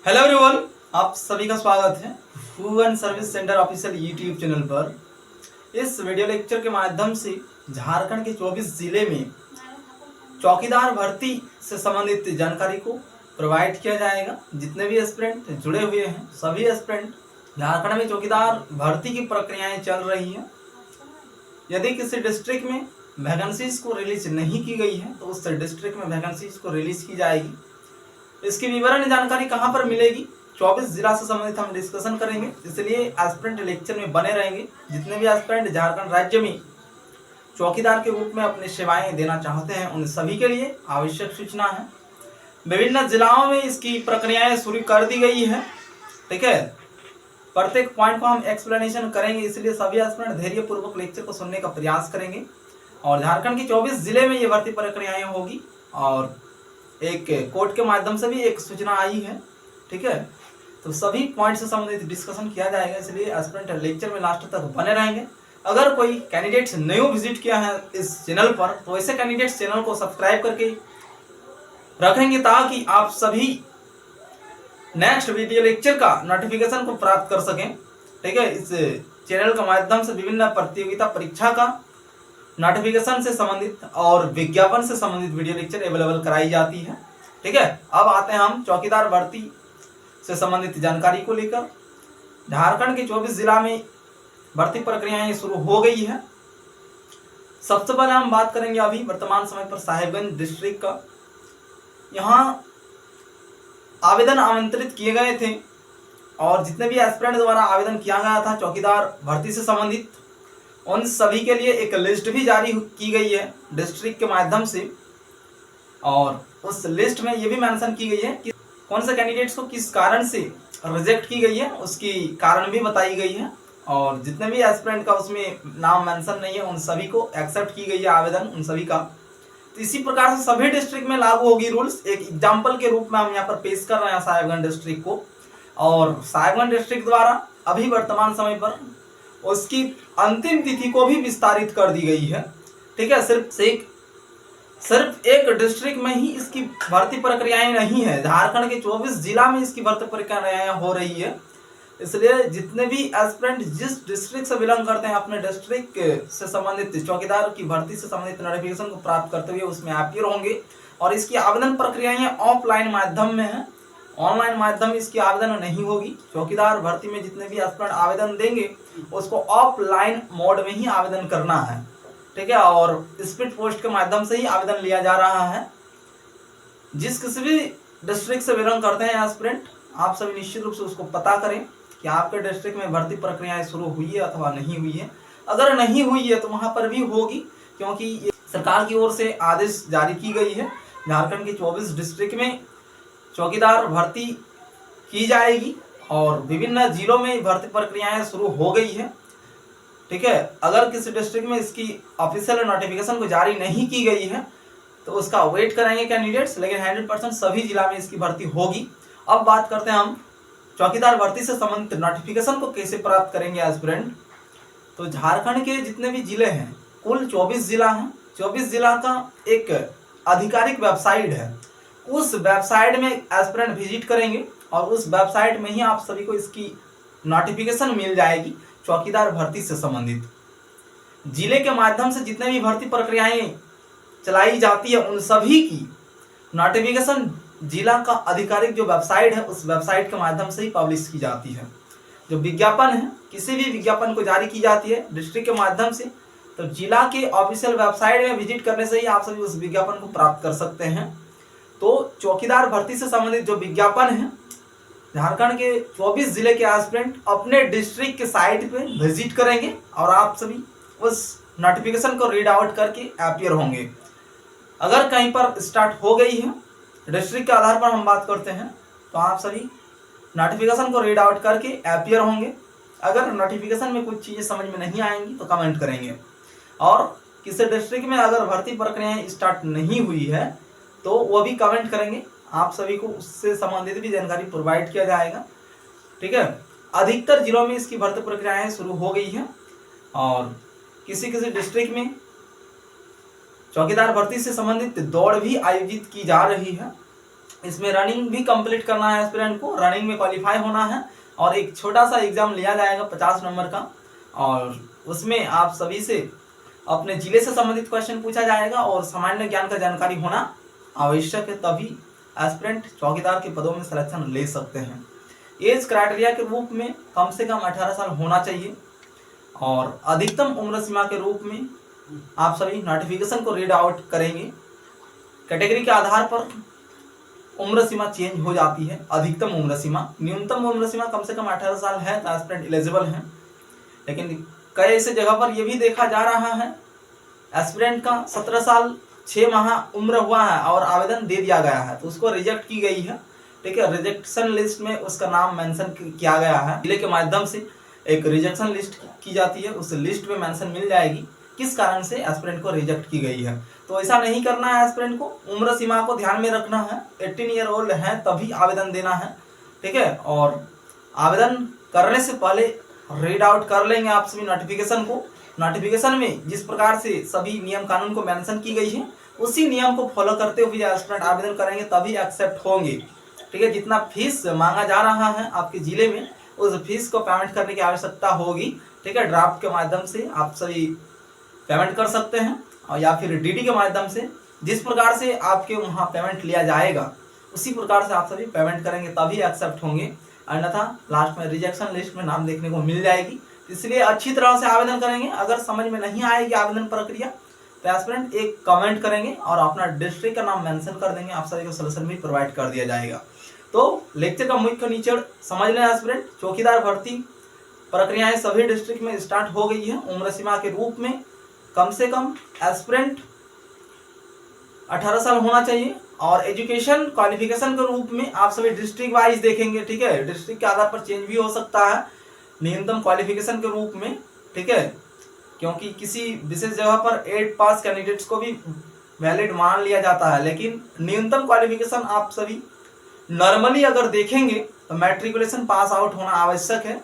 Hello everyone, आप सभी का स्वागत है फूवन service centre official YouTube channel पर। इस वीडियो लेक्चर के माध्यम से झारखंड के 24 जिले में चौकीदार भर्ती से संबंधित जानकारी को प्रोवाइड किया जाएगा। जितने भी एस्पिरेंट जुड़े हुए हैं, सभी एस्पिरेंट, झारखंड में चौकीदार भर्ती की प्रक्रियाएं चल रही हैं। यदि किसी डिस्ट्रिक्ट में वैकेंसीज को रिलीज नहीं की गई है तो उस डिस्ट्रिक्ट में वैकेंसीज को रिलीज की जाएगी। इसकी विवरण जानकारी कहां पर मिलेगी, 24 जिला से संबंधित हम डिस्कशन करेंगे, इसलिए एस्पिरेंट लेक्चर में बने रहेंगे। जितने भी एस्पिरेंट झारखंड राज्य में चौकीदार के रूप में अपनी सेवाएं देना चाहते हैं उन सभी के लिए आवश्यक सूचना है। विभिन्न जिलाओं में इसकी प्रक्रियाएं शुरू कर दी गई है। ठीक है, प्रत्येक पॉइंट को हम एक्सप्लेनेशन करेंगे, इसलिए सभी एस्पिरेंट धैर्यपूर्वक लेक्चर को सुनने का प्रयास करेंगे। और झारखंड के 24 जिले में ये भर्ती प्रक्रियाएं होगी और एक कोर्ट के माध्यम से भी एक सूचना आई है। ठीक है, तो सभी पॉइंट से संबंधित डिस्कशन किया जाएगा, इसलिए एस्पिरेंट लेक्चर में लास्ट तक बने रहेंगे। अगर कोई कैंडिडेट्स न्यू विजिट किया है इस चैनल पर तो ऐसे कैंडिडेट्स चैनल को सब्सक्राइब करके रखेंगे ताकि आप सभी नेक्स्ट वीडियो लेक्चर का नोटिफिकेशन को प्राप्त कर सकें। ठीक है, इस चैनल के माध्यम से विभिन्न प्रतियोगिता परीक्षा का नोटिफिकेशन से संबंधित और विज्ञापन से संबंधित वीडियो लेक्चर अवेलेबल कराई जाती है। ठीक है, अब आते हैं हम चौकीदार भर्ती से संबंधित जानकारी को लेकर। झारखंड के 24 जिला में भर्ती प्रक्रियाएं शुरू हो गई है। सबसे पहले हम बात करेंगे अभी वर्तमान समय पर साहेबगंज डिस्ट्रिक्ट का। यहाँ आवेदन आमंत्रित किए गए थे और जितने भी एस्पिरेंट द्वारा आवेदन किया गया था चौकीदार भर्ती से संबंधित, उन सभी के लिए एक लिस्ट भी जारी की गई है डिस्ट्रिक्ट के माध्यम से। और उस लिस्ट में ये भी मेंशन की गई है कि कौन से कैंडिडेट्स को किस कारण से रिजेक्ट की गई है, उसकी कारण भी बताई गई है। और जितने भी एस्पिरेंट का उसमें नाम मेंशन नहीं है उन सभी को एक्सेप्ट की गई है आवेदन, उन सभी का। तो इसी प्रकार से सभी डिस्ट्रिक्ट में लागू होगी रूल्स। एक एग्जाम्पल के रूप में हम यहाँ पर पेश कर रहे हैं साहेबगंज डिस्ट्रिक्ट को। और साहेबगंज डिस्ट्रिक्ट द्वारा अभी वर्तमान समय पर उसकी अंतिम तिथि को भी विस्तारित कर दी गई है। ठीक है, सिर्फ एक डिस्ट्रिक्ट में ही इसकी भर्ती प्रक्रियाएं नहीं है, झारखंड के 24 जिला में इसकी भर्ती प्रक्रियाएं हो रही है। इसलिए जितने भी एस्पिरेंट जिस डिस्ट्रिक्ट से बिलोंग करते हैं अपने डिस्ट्रिक्ट से संबंधित चौकीदार की भर्ती से संबंधित नोटिफिकेशन को प्राप्त करते हुए उसमें अपीयर होंगे। और इसकी आवेदन प्रक्रियाएं ऑफलाइन माध्यम में है, ऑनलाइन माध्यम इसकी आवेदन नहीं होगी। चौकीदार भर्ती में जितने भी एस्पिरेंट आवेदन देंगे उसको ऑफलाइन मोड में ही आवेदन करना है। ठीक है, और स्पीड पोस्ट के माध्यम से ही आवेदन लिया जा रहा है। जिस किसी भी डिस्ट्रिक्ट से बिलोंग करते हैं एस्पिरेंट, आप सभी निश्चित रूप से उसको पता करें कि आपके डिस्ट्रिक्ट में भर्ती प्रक्रियाएं शुरू हुई है अथवा नहीं हुई है। अगर नहीं हुई है तो वहां पर भी होगी, क्योंकि सरकार की ओर से आदेश जारी की गई है। झारखंड के 24 डिस्ट्रिक्ट में चौकीदार भर्ती की जाएगी और विभिन्न जिलों में भर्ती प्रक्रियाएं शुरू हो गई है। ठीक है, अगर किसी डिस्ट्रिक्ट में इसकी ऑफिशियल नोटिफिकेशन को जारी नहीं की गई है तो उसका वेट करेंगे कैंडिडेट्स, लेकिन 100% सभी जिला में इसकी भर्ती होगी। अब बात करते हैं हम चौकीदार भर्ती से संबंधित नोटिफिकेशन को कैसे प्राप्त करेंगे एस्पिरेंट। तो झारखंड के जितने भी जिले हैं, कुल 24 जिला हैं। 24 जिला का एक आधिकारिक वेबसाइट है, उस वेबसाइट में एस्पिरेंट विजिट करेंगे और उस वेबसाइट में ही आप सभी को इसकी नोटिफिकेशन मिल जाएगी चौकीदार भर्ती से संबंधित। जिले के माध्यम से जितने भी भर्ती प्रक्रियाएं चलाई जाती है उन सभी की नोटिफिकेशन जिला का आधिकारिक जो वेबसाइट है उस वेबसाइट के माध्यम से ही पब्लिश की जाती है। जो विज्ञापन है, किसी भी विज्ञापन को जारी की जाती है डिस्ट्रिक्ट के माध्यम से, तो जिला के ऑफिशियल वेबसाइट में विजिट करने से ही आप सभी उस विज्ञापन को प्राप्त कर सकते हैं। तो चौकीदार भर्ती से संबंधित जो विज्ञापन है, झारखंड के 24 जिले के एस्पिरेंट अपने डिस्ट्रिक्ट के साइट पे विजिट करेंगे और आप सभी उस नोटिफिकेशन को रीड आउट करके अपीयर होंगे। अगर कहीं पर स्टार्ट हो गई है, डिस्ट्रिक्ट के आधार पर हम बात करते हैं, तो आप सभी नोटिफिकेशन को रीड आउट करके अपीयर होंगे। अगर नोटिफिकेशन में कुछ चीज़ें समझ में नहीं आएंगी तो कमेंट करेंगे। और किसी डिस्ट्रिक्ट में अगर भर्ती प्रक्रियाएं स्टार्ट नहीं हुई है तो वो भी कमेंट करेंगे, आप सभी को उससे संबंधित भी जानकारी प्रोवाइड किया जाएगा। ठीक है, अधिकतर जिलों में इसकी भर्ती प्रक्रियाएं शुरू हो गई है और किसी किसी डिस्ट्रिक्ट में चौकीदार भर्ती से संबंधित दौड़ भी आयोजित की जा रही है। इसमें रनिंग भी कंप्लीट करना है एस्पिरेंट को, रनिंग में क्वालिफाई होना है और एक छोटा सा एग्जाम लिया जाएगा 50 नंबर का, और उसमें आप सभी से अपने जिले से संबंधित क्वेश्चन पूछा जाएगा और सामान्य ज्ञान का जानकारी होना आवश्यक है, तभी एस्पिरेंट चौकीदार के पदों में सिलेक्शन ले सकते हैं। एज क्राइटेरिया के रूप में कम से कम 18 साल होना चाहिए और अधिकतम उम्र सीमा के रूप में आप सभी नोटिफिकेशन को रीड आउट करेंगे। कैटेगरी के आधार पर उम्र सीमा चेंज हो जाती है। अधिकतम उम्र सीमा, न्यूनतम उम्र सीमा कम से कम 18 साल है तो एस्पिरेंट एलिजिबल है, लेकिन कई ऐसे जगह पर यह भी देखा जा रहा है एस्पिरेंट का 17 साल 6 माह उम्र हुआ है और आवेदन दे दिया गया है तो उसको रिजेक्ट की गई है। ठीक है, रिजेक्शन लिस्ट में उसका नाम मेंशन किया गया है, जिले के माध्यम से एक रिजेक्शन लिस्ट की जाती है, उस लिस्ट में मेंशन मिल जाएगी किस कारण से एस्पिरेंट को रिजेक्ट की गई है। तो ऐसा नहीं करना है एस्पिरेंट को, उम्र सीमा को ध्यान में रखना है, 18 ईयर ओल्ड है तभी आवेदन देना है। ठीक है, और आवेदन करने से पहले रीड आउट कर लेंगे आप सभी नोटिफिकेशन को। नोटिफिकेशन में जिस प्रकार से सभी नियम कानून को मेंशन की गई है उसी नियम को फॉलो करते हुए एस्पिरेंट आवेदन करेंगे तभी एक्सेप्ट होंगे। ठीक है, जितना फीस मांगा जा रहा है आपके जिले में उस फीस को पेमेंट करने की आवश्यकता होगी। ठीक है, ड्राफ्ट के माध्यम से आप सभी पेमेंट कर सकते हैं और या फिर डीडी के माध्यम से, जिस प्रकार से आपके वहाँ पेमेंट लिया जाएगा उसी प्रकार से आप सभी पेमेंट करेंगे तभी एक्सेप्ट होंगे, अन्यथा लास्ट में रिजेक्शन लिस्ट में नाम देखने को मिल जाएगी। इसलिए अच्छी तरह से आवेदन करेंगे। अगर समझ में नहीं आएगी आवेदन प्रक्रिया तो एस्पिरेंट एक कमेंट करेंगे और अपना डिस्ट्रिक्ट का नाम मेंशन कर देंगे, आप सभी को सॉल्यूशन भी प्रोवाइड कर दिया जाएगा। तो लेक्चर का मुख्य निचोड़ समझ लें एस्पिरेंट, चौकीदार भर्ती प्रक्रियाएं सभी डिस्ट्रिक्ट में स्टार्ट हो गई है। उम्र सीमा के रूप में कम से कम एस्पिरेंट 18 साल होना चाहिए और एजुकेशन क्वालिफिकेशन के रूप में आप सभी डिस्ट्रिक्ट वाइज देखेंगे। ठीक है, डिस्ट्रिक्ट के आधार पर चेंज भी हो सकता है न्यूनतम क्वालिफिकेशन के रूप में। ठीक है, क्योंकि किसी विशेष जगह पर 8 पास कैंडिडेट्स को भी वैलिड मान लिया जाता है, लेकिन न्यूनतम क्वालिफिकेशन आप सभी नॉर्मली अगर देखेंगे तो मैट्रिकुलेशन पास आउट होना आवश्यक है।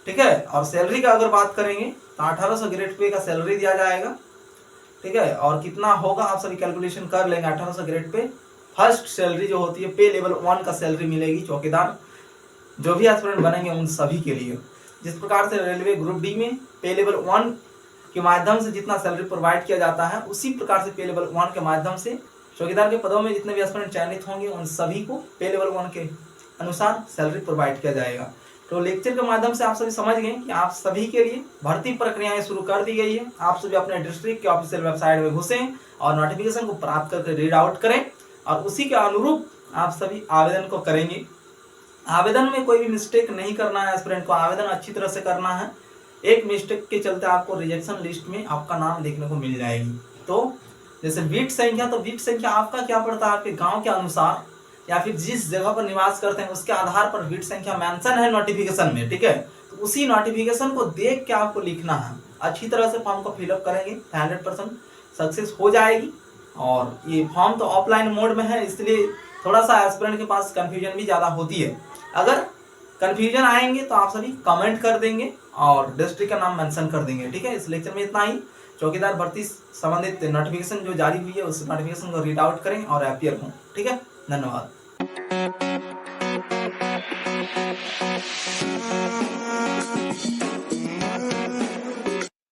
ठीक है, और सैलरी का अगर बात करेंगे तो 1800 ग्रेड पे का सैलरी दिया जाएगा। ठीक है, और कितना होगा आप सभी कैलकुलेशन कर लेंगे। 1800 ग्रेड पे फर्स्ट सैलरी जो होती है पे लेवल 1 का सैलरी मिलेगी चौकीदार जो भी एस्पिरेंट बनेंगे उन सभी के लिए। जिस प्रकार से रेलवे ग्रुप डी में पे लेवल 1 के माध्यम से जितना सैलरी प्रोवाइड किया जाता है उसी प्रकार से पे लेवल 1 के माध्यम से चौकीदार के पदों में जितने भी एस्पिरेंट चयनित होंगे उन सभी को पे लेवल 1 के अनुसार सैलरी प्रोवाइड किया जाएगा। तो लेक्चर के माध्यम से आप सभी समझ गए कि आप सभी के लिए भर्ती प्रक्रियाएं शुरू कर दी गई है। आप सभी अपने डिस्ट्रिक्ट के ऑफिशियल वेबसाइट में घुसें और नोटिफिकेशन को प्राप्त करके रीड आउट करें और उसी के अनुरूप आप सभी आवेदन को करेंगे। आवेदन में कोई भी मिस्टेक नहीं करना है एस्पिरेंट को, आवेदन अच्छी तरह से करना है। एक मिस्टेक के चलते आपको रिजेक्शन लिस्ट में आपका नाम देखने को मिल जाएगी। तो जैसे बीट संख्या, तो बीट संख्या आपका क्या पड़ता है, आपके गांव के अनुसार या फिर जिस जगह पर निवास करते हैं उसके आधार पर बीट संख्या मेंशन है नोटिफिकेशन में। ठीक है, तो उसी नोटिफिकेशन को देख के आपको लिखना है। अच्छी तरह से फॉर्म को फिलअप करेंगे 100% सक्सेस हो जाएगी। और ये फॉर्म तो ऑफलाइन मोड में है इसलिए थोड़ा सा एस्पिरेंट के पास कंफ्यूजन भी ज़्यादा होती है। अगर कंफ्यूजन आएंगे तो आप सभी कमेंट कर देंगे और डिस्ट्रिक्ट का नाम मेंशन कर देंगे। ठीक है, इस लेक्चर में इतना ही। चौकीदार भर्ती संबंधित नोटिफिकेशन जो जारी हुई है उस नोटिफिकेशन को रीड आउट करें और अपीयर हों। ठीक है, धन्यवाद।